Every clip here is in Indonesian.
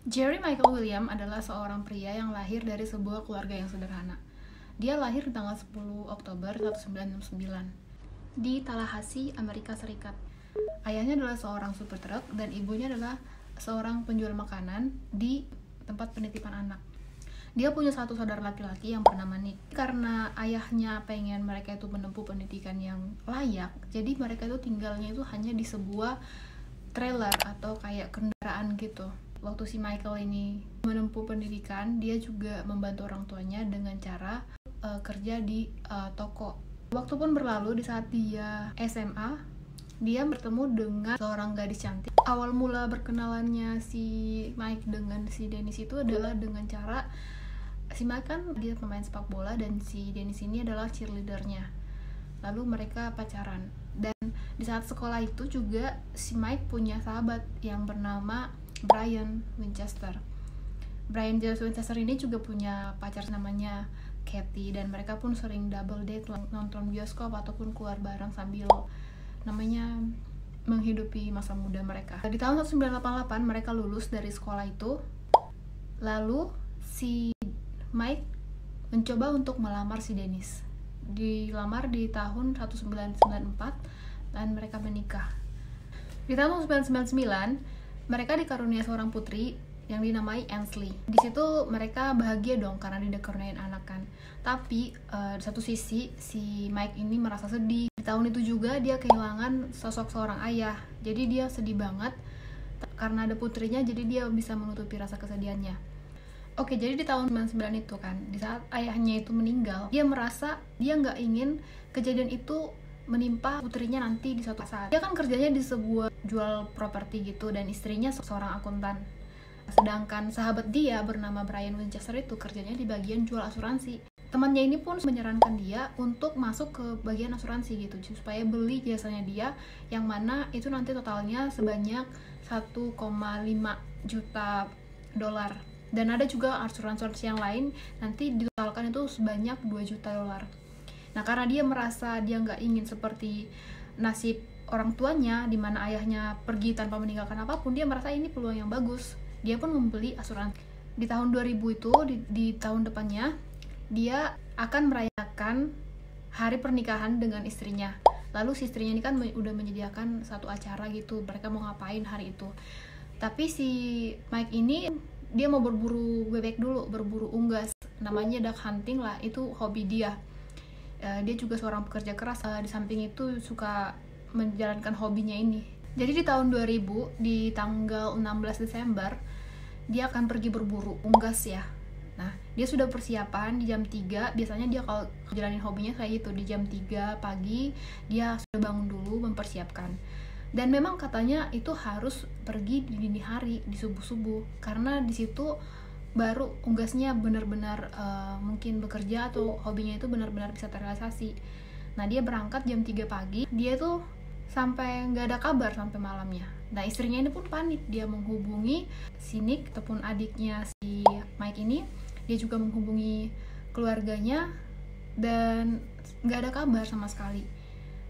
Jerry Michael William adalah seorang pria yang lahir dari sebuah keluarga yang sederhana. Dia lahir di tanggal 10 Oktober 1969 di Tallahassee, Amerika Serikat. Ayahnya adalah seorang supir truk dan ibunya adalah seorang penjual makanan di tempat penitipan anak. Dia punya satu saudara laki-laki yang bernama Nick. Karena ayahnya pengen mereka itu menempuh pendidikan yang layak, jadi mereka itu tinggalnya itu hanya di sebuah trailer atau kayak kendaraan gitu. Waktu si Michael ini menempuh pendidikan, dia juga membantu orang tuanya dengan cara kerja di toko. Waktu pun berlalu, di saat dia SMA, dia bertemu dengan seorang gadis cantik. Awal mula berkenalannya si Mike dengan si Dennis itu adalah dengan cara si Mike kan dia pemain sepak bola dan si Dennis ini adalah cheerleadernya. Lalu mereka pacaran. Dan di saat sekolah itu juga si Mike punya sahabat yang bernama Brian Winchester. Brian Winchester ini juga punya pacar namanya Kathy, dan mereka pun sering double date, nonton bioskop ataupun keluar bareng sambil namanya menghidupi masa muda mereka. Di tahun 1988 mereka lulus dari sekolah itu. Lalu si Mike mencoba untuk melamar si Dennis. Dilamar di tahun 1994 dan mereka menikah. Di tahun 1999 mereka dikarunia seorang putri yang dinamai Ansley. Di situ mereka bahagia dong karena dikaruniain anak kan. Tapi di satu sisi si Mike ini merasa sedih. Di tahun itu juga dia kehilangan sosok seorang ayah. Jadi dia sedih banget karena ada putrinya, jadi dia bisa menutupi rasa kesedihannya. Oke, jadi di tahun 99 itu kan, di saat ayahnya itu meninggal, dia merasa dia nggak ingin kejadian itu menimpa putrinya nanti di suatu saat. Dia kan kerjanya di sebuah jual properti gitu, dan istrinya seorang akuntan. Sedangkan sahabat dia bernama Brian Winchester itu kerjanya di bagian jual asuransi. Temannya ini pun menyarankan dia untuk masuk ke bagian asuransi gitu, supaya beli jasanya dia, yang mana itu nanti totalnya sebanyak 1,5 juta dolar. Dan ada juga asuransi yang lain nanti ditotalkan itu sebanyak 2 juta dolar. Nah, karena dia merasa dia nggak ingin seperti nasib orang tuanya, di mana ayahnya pergi tanpa meninggalkan apapun, dia merasa ini peluang yang bagus. Dia pun membeli asuransi. Di tahun 2000 itu, di tahun depannya, dia akan merayakan hari pernikahan dengan istrinya. Lalu si istrinya ini kan udah menyediakan satu acara gitu, mereka mau ngapain hari itu. Tapi si Mike ini, dia mau berburu bebek dulu, berburu unggas. Namanya duck hunting lah, itu hobi dia. Dia juga seorang pekerja keras, di samping itu suka menjalankan hobinya ini. Jadi di tahun 2000, di tanggal 16 Desember, dia akan pergi berburu unggas ya. Nah, dia sudah persiapan di jam 3, biasanya dia kalau jalanin hobinya kayak gitu, di jam 3 pagi, dia sudah bangun dulu mempersiapkan. Dan memang katanya itu harus pergi di dini hari, di subuh-subuh, karena di situ baru unggasnya benar-benar mungkin bekerja atau hobinya itu benar-benar bisa terrealisasi. Nah, dia berangkat jam 3 pagi, dia tuh sampai nggak ada kabar sampai malamnya. Nah, istrinya ini pun panik, dia menghubungi si Nick ataupun adiknya si Mike ini, dia juga menghubungi keluarganya dan nggak ada kabar sama sekali.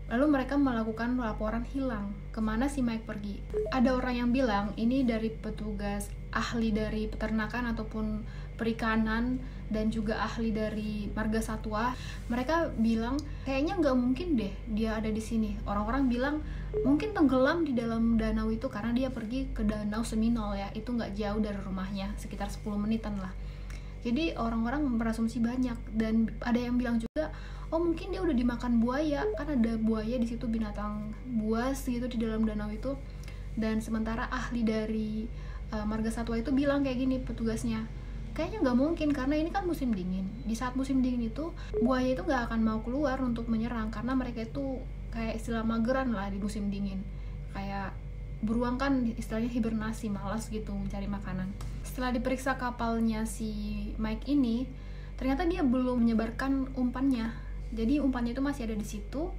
Lalu mereka melakukan laporan hilang, kemana si Mike pergi. Ada orang yang bilang ini dari petugas ahli dari peternakan ataupun perikanan dan juga ahli dari marga satwa. Mereka bilang kayaknya nggak mungkin deh dia ada di sini. Orang-orang bilang mungkin tenggelam di dalam danau itu karena dia pergi ke danau Seminole ya, itu nggak jauh dari rumahnya, sekitar 10 menitan lah. Jadi orang-orang berasumsi banyak, dan ada yang bilang juga, oh mungkin dia udah dimakan buaya, kan ada buaya di situ, binatang buas gitu di dalam danau itu. Dan sementara ahli dari marga satwa itu bilang kayak gini, petugasnya, kayaknya nggak mungkin karena ini kan musim dingin. Di saat musim dingin itu buaya itu nggak akan mau keluar untuk menyerang karena mereka itu kayak istilah mageran lah di musim dingin, kayak beruang kan istilahnya hibernasi, malas gitu mencari makanan. Setelah diperiksa kapalnya si Mike ini, ternyata dia belum menyebarkan umpannya. Jadi umpannya itu masih ada di situ,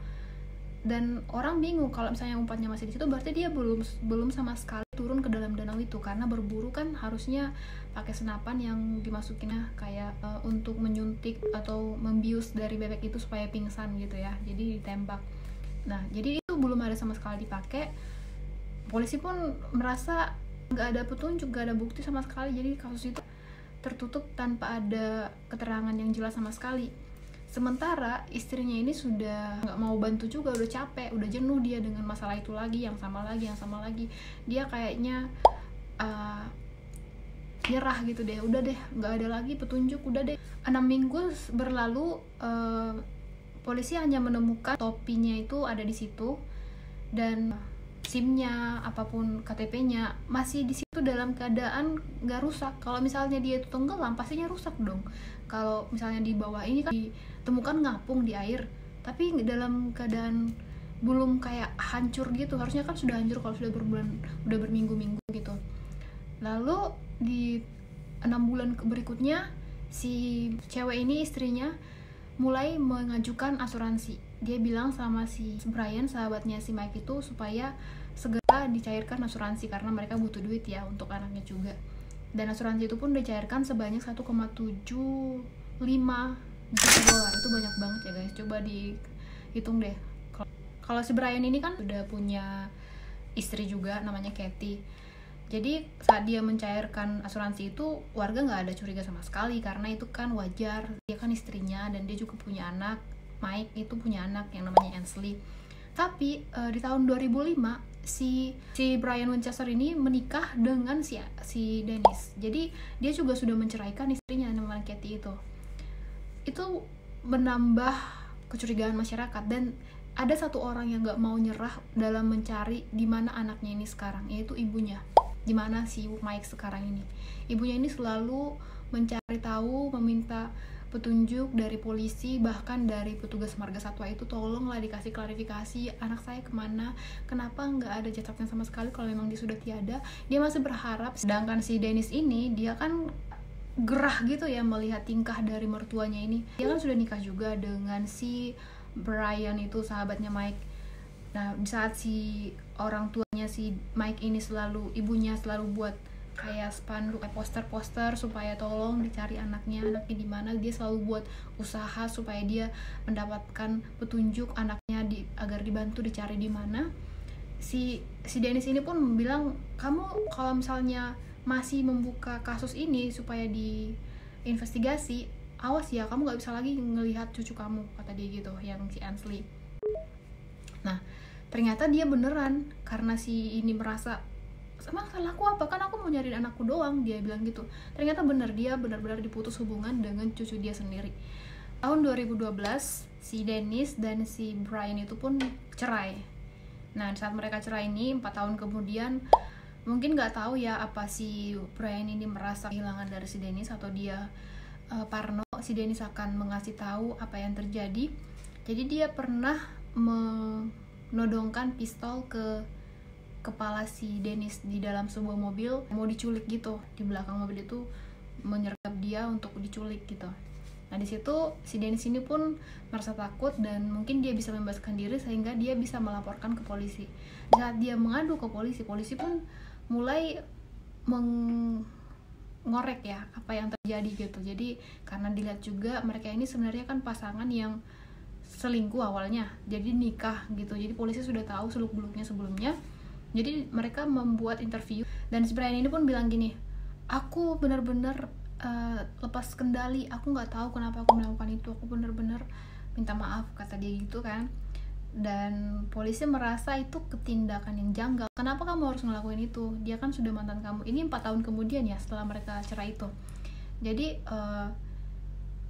dan orang bingung kalau misalnya umpannya masih di situ, berarti dia belum sama sekali turun ke dalam danau itu, karena berburu kan harusnya pakai senapan yang dimasukinnya kayak untuk menyuntik atau membius dari bebek itu supaya pingsan gitu ya, jadi ditembak. Nah, jadi itu belum ada sama sekali dipakai. Polisi pun merasa nggak ada petunjuk, nggak ada bukti sama sekali. Jadi kasus itu tertutup tanpa ada keterangan yang jelas sama sekali. Sementara istrinya ini sudah nggak mau bantu juga, udah capek, udah jenuh dia dengan masalah itu lagi, yang sama lagi. Dia kayaknya nyerah gitu deh, udah deh nggak ada lagi petunjuk, udah deh. 6 minggu berlalu, polisi hanya menemukan topinya itu ada di situ, dan SIM-nya, apapun KTP-nya masih di situ dalam keadaan nggak rusak. Kalau misalnya dia itu tenggelam, pastinya rusak dong. Kalau misalnya di bawah ini kan ditemukan ngapung di air, tapi dalam keadaan belum kayak hancur gitu. Harusnya kan sudah hancur kalau sudah udah berminggu-minggu gitu. Lalu di 6 bulan berikutnya, si cewek ini, istrinya, mulai mengajukan asuransi. Dia bilang sama si Brian, sahabatnya si Mike itu, supaya segera dicairkan asuransi karena mereka butuh duit ya untuk anaknya juga. Dan asuransi itu pun dicairkan sebanyak 1,75 juta dolar. Itu banyak banget ya guys, coba dihitung deh. Kalau si Brian ini kan udah punya istri juga namanya Kathy. Jadi saat dia mencairkan asuransi itu, warga nggak ada curiga sama sekali karena itu kan wajar, dia kan istrinya dan dia juga punya anak. Mike itu punya anak yang namanya Ansley. Tapi di tahun 2005 si Brian Winchester ini menikah dengan si Dennis. Jadi dia juga sudah menceraikan istrinya namanya Kathy itu. Itu menambah kecurigaan masyarakat, dan ada satu orang yang nggak mau nyerah dalam mencari di mana anaknya ini sekarang, yaitu ibunya. Di mana si Mike sekarang ini. Ibunya ini selalu mencari tahu, meminta petunjuk dari polisi, bahkan dari petugas marga satwa itu, tolonglah dikasih klarifikasi anak saya kemana, kenapa nggak ada jejaknya sama sekali kalau memang dia sudah tiada. Dia masih berharap. Sedangkan si Dennis ini, dia kan gerah gitu ya melihat tingkah dari mertuanya ini. Dia kan sudah nikah juga dengan si Brian itu, sahabatnya Mike. Nah, di saat si orang tuanya si Mike ini ibunya selalu buat kayak spanduk, poster-poster supaya tolong dicari anaknya di mana, dia selalu buat usaha supaya dia mendapatkan petunjuk anaknya agar dibantu dicari di mana. Si Dennis ini pun bilang, kamu kalau misalnya masih membuka kasus ini supaya diinvestigasi, awas ya, kamu nggak bisa lagi ngelihat cucu kamu, kata dia gitu, yang si Ansley. Nah, ternyata dia beneran, karena si ini merasa, emang salahku apa, kan aku mau nyariin anakku doang, dia bilang gitu. Ternyata bener, dia benar-benar diputus hubungan dengan cucu dia sendiri. Tahun 2012 si Dennis dan si Brian itu pun cerai. Nah, saat mereka cerai ini 4 tahun kemudian, mungkin nggak tahu ya apa si Brian ini merasa kehilangan dari si Dennis atau dia parno si Dennis akan mengasih tahu apa yang terjadi. Jadi dia pernah menodongkan pistol ke kepala si Dennis di dalam sebuah mobil, mau diculik gitu. Di belakang mobil itu menyergap dia untuk diculik gitu. Nah, di situ si Dennis ini pun merasa takut dan mungkin dia bisa membebaskan diri sehingga dia bisa melaporkan ke polisi. Saat dia mengadu ke polisi, polisi pun mulai mengorek ya apa yang terjadi gitu. Jadi karena dilihat juga mereka ini sebenarnya kan pasangan yang selingkuh awalnya, jadi nikah gitu. Jadi polisi sudah tahu seluk-beluknya sebelumnya. Jadi mereka membuat interview, dan si Brian ini pun bilang gini, aku benar-benar lepas kendali, aku nggak tahu kenapa aku melakukan itu, aku benar-benar minta maaf, kata dia gitu kan. Dan polisi merasa itu ketindakan yang janggal, kenapa kamu harus ngelakuin itu, dia kan sudah mantan kamu. Ini 4 tahun kemudian ya setelah mereka cerai itu. Jadi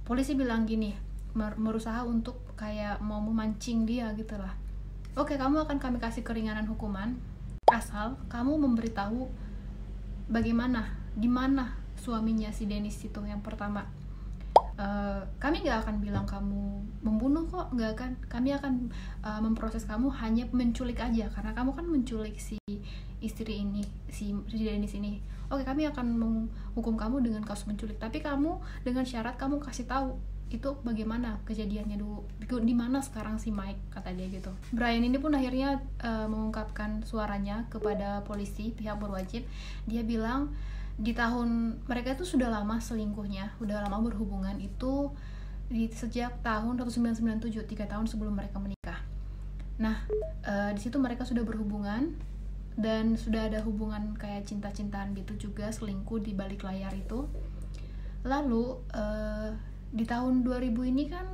polisi bilang gini, berusaha untuk kayak mau memancing dia gitu lah. Oke, kamu akan kami kasih keringanan hukuman asal kamu memberitahu bagaimana, di mana suaminya si Dennis itu yang pertama. Kami nggak akan bilang kamu membunuh kok, nggak akan. Kami akan memproses kamu hanya menculik aja, karena kamu kan menculik si istri ini, si Dennis ini. Oke, kami akan menghukum kamu dengan kasus menculik, tapi kamu dengan syarat kamu kasih tahu itu bagaimana kejadiannya dulu, di mana sekarang si Mike, kata dia gitu. Brian ini pun akhirnya mengungkapkan suaranya kepada polisi, pihak berwajib. Dia bilang di tahun mereka itu sudah lama selingkuhnya, udah lama berhubungan itu sejak tahun 1997, 3 tahun sebelum mereka menikah. Nah, di situ mereka sudah berhubungan dan sudah ada hubungan kayak cinta-cintaan gitu juga, selingkuh di balik layar itu. Lalu di tahun 2000 ini kan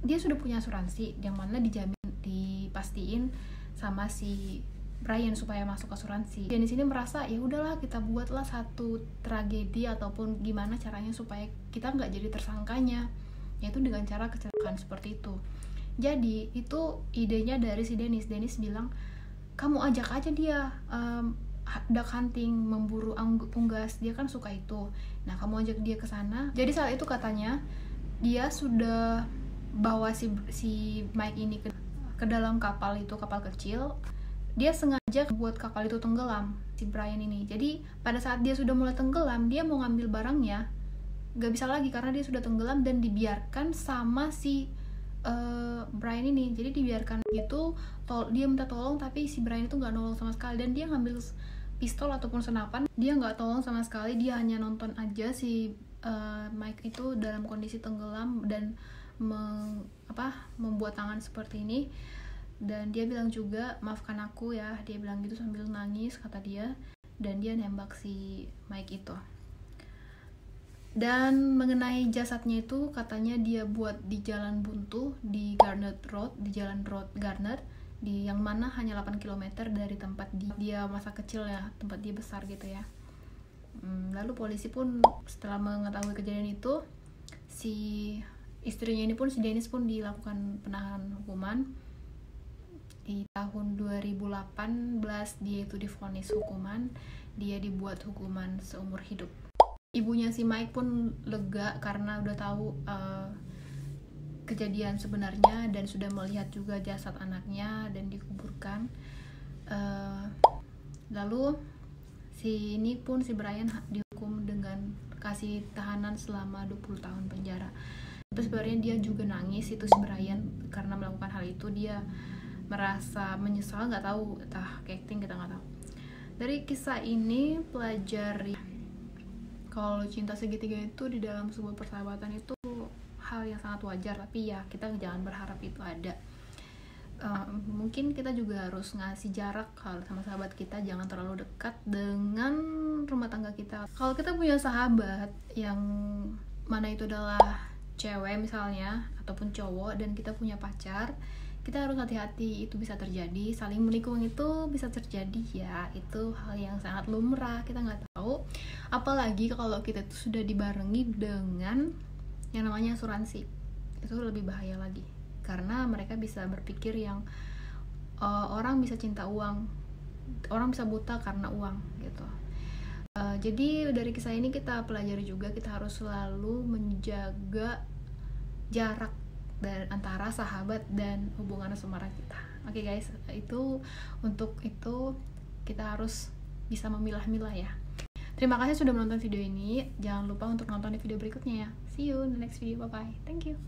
dia sudah punya asuransi yang mana dipastiin sama si Brian supaya masuk asuransi. Dan di sini merasa ya udahlah, kita buatlah satu tragedi ataupun gimana caranya supaya kita nggak jadi tersangkanya, yaitu dengan cara kecelakaan seperti itu. Jadi itu idenya dari si Dennis. Dennis bilang, kamu ajak aja dia duck hunting, memburu unggas, dia kan suka itu. Nah, kamu ajak dia ke sana. Jadi saat itu katanya dia sudah bawa si Mike ini ke dalam kapal itu, kapal kecil. Dia sengaja buat kapal itu tenggelam, si Brian ini. Jadi pada saat dia sudah mulai tenggelam, dia mau ngambil barangnya, gak bisa lagi karena dia sudah tenggelam dan dibiarkan sama si Brian ini. Jadi dibiarkan gitu, dia minta tolong tapi si Brian itu gak nolong sama sekali. Dan dia ngambil pistol ataupun senapan, dia gak tolong sama sekali. Dia hanya nonton aja si Mike itu dalam kondisi tenggelam dan membuat tangan seperti ini. Dan dia bilang juga, maafkan aku ya, dia bilang gitu sambil nangis kata dia. Dan dia nembak si Mike itu. Dan mengenai jasadnya itu, katanya dia buat di jalan buntu di Garnet Road, di jalan Road Garnet, di yang mana hanya 8 km dari tempat dia masa kecil ya, tempat dia besar gitu ya. Lalu polisi pun setelah mengetahui kejadian itu, si istrinya ini pun, si Dennis pun dilakukan penahanan hukuman. Di tahun 2018 dia itu divonis hukuman, dia dibuat hukuman seumur hidup. Ibunya si Mike pun lega karena udah tahu kejadian sebenarnya dan sudah melihat juga jasad anaknya dan dikuburkan. Lalu si Brian dihukum dengan kasih tahanan selama 20 tahun penjara. Tapi sebenarnya dia juga nangis itu si Brian karena melakukan hal itu. Dia merasa menyesal, nggak tahu entah acting, kita nggak tahu. Dari kisah ini pelajari kalau cinta segitiga itu di dalam sebuah persahabatan itu hal yang sangat wajar, tapi ya kita jangan berharap itu ada. Mungkin kita juga harus ngasih jarak kalau sama sahabat kita, jangan terlalu dekat dengan rumah tangga kita. Kalau kita punya sahabat yang mana itu adalah cewek misalnya ataupun cowok dan kita punya pacar, kita harus hati-hati, itu bisa terjadi, saling menikung itu bisa terjadi ya, itu hal yang sangat lumrah, kita nggak tahu. Apalagi kalau kita itu sudah dibarengi dengan yang namanya asuransi, itu lebih bahaya lagi, karena mereka bisa berpikir yang orang bisa cinta uang, orang bisa buta karena uang gitu. Jadi dari kisah ini kita pelajari juga, kita harus selalu menjaga jarak dan antara sahabat dan hubungan asmara kita. Oke guys, untuk itu kita harus bisa memilah-milah ya. Terima kasih sudah menonton video ini. Jangan lupa untuk nonton di video berikutnya ya. See you in the next video. Bye bye. Thank you.